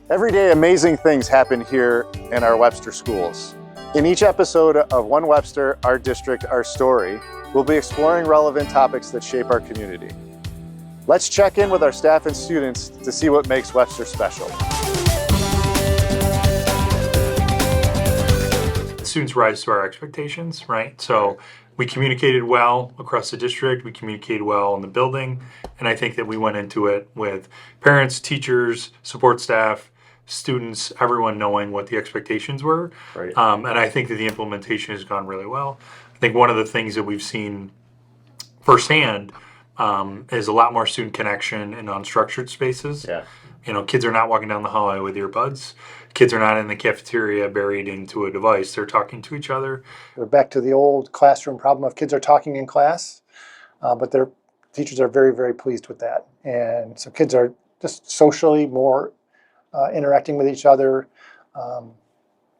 Every day, amazing things happen here in our Webster schools. In each episode of One Webster, Our District, Our Story, we'll be exploring relevant topics that shape our community. Let's check in with our staff and students to see what makes Webster special. Students rise to our expectations, right? So we communicated well across the district, we communicated well in the building, and I think that we went into it with parents, teachers, support staff, students, everyone knowing what the expectations were. Right. And I think that the implementation has gone really well. I think one of the things that we've seen firsthand is a lot more student connection in unstructured spaces. Yeah. You know, kids are not walking down the hallway with earbuds. Kids are not in the cafeteria buried into a device. They're talking to each other. We're back to the old classroom problem of kids are talking in class, but their teachers are very, very pleased with that. And so kids are just socially more interacting with each other.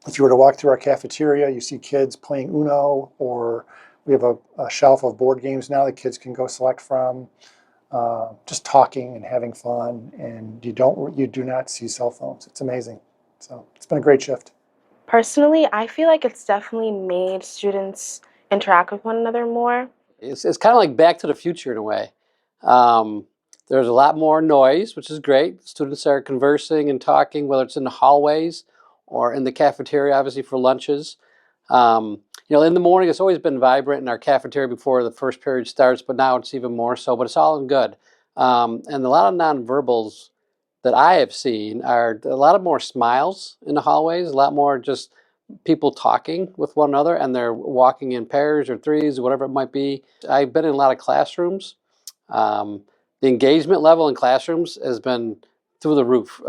If you were to walk through our cafeteria, you see kids playing Uno, or we have a shelf of board games now that kids can go select from. Just talking and having fun, and you do not see cell phones. It's amazing. So it's been a great shift. Personally, I feel like it's definitely made students interact with one another more. It's kind of like Back to the Future in a way. There's a lot more noise, which is great. Students are conversing and talking, whether it's in the hallways or in the cafeteria, obviously for lunches. In the morning, it's always been vibrant in our cafeteria before the first period starts, but now it's even more so, but it's all in good. And a lot of nonverbals that I have seen are a lot of more smiles in the hallways, a lot more just people talking with one another, and they're walking in pairs or threes or whatever it might be. I've been in a lot of classrooms. The engagement level in classrooms has been through the roof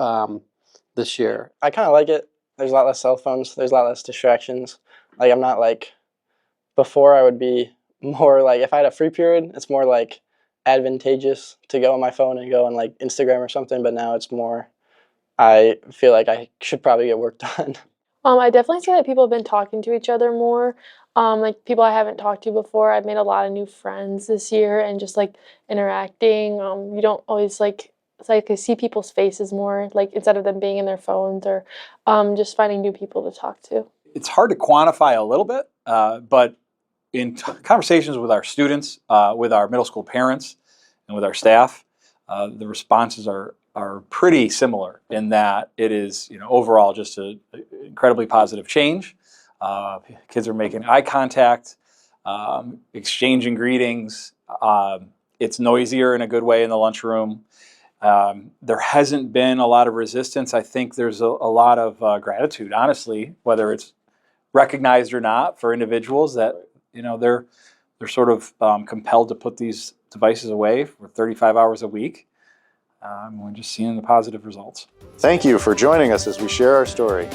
this year. I kind of like it. There's a lot less cell phones. There's a lot less distractions. Like, I'm not like, before I would be more like, if I had a free period, it's more like advantageous to go on my phone and go on like Instagram or something, but now it's more, I feel like I should probably get work done. I definitely say that people have been talking to each other more. Like people I haven't talked to before. I've made a lot of new friends this year, and just like interacting. You don't always it's like I see people's faces more, like instead of them being in their phones, or just finding new people to talk to. It's hard to quantify a little bit, but in conversations with our students, with our middle school parents, and with our staff, the responses are pretty similar in that it is, overall just an incredibly positive change. Kids are making eye contact, exchanging greetings. It's noisier in a good way in the lunchroom. There hasn't been a lot of resistance. I think there's a lot of gratitude, honestly, whether it's recognized or not, for individuals that they're sort of compelled to put these devices away for 35 hours a week. We're just seeing the positive results. Thank you for joining us as we share our story.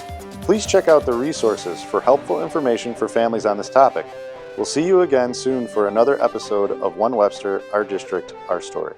Please check out the resources for helpful information for families on this topic. We'll see you again soon for another episode of One Webster, Our District, Our Story.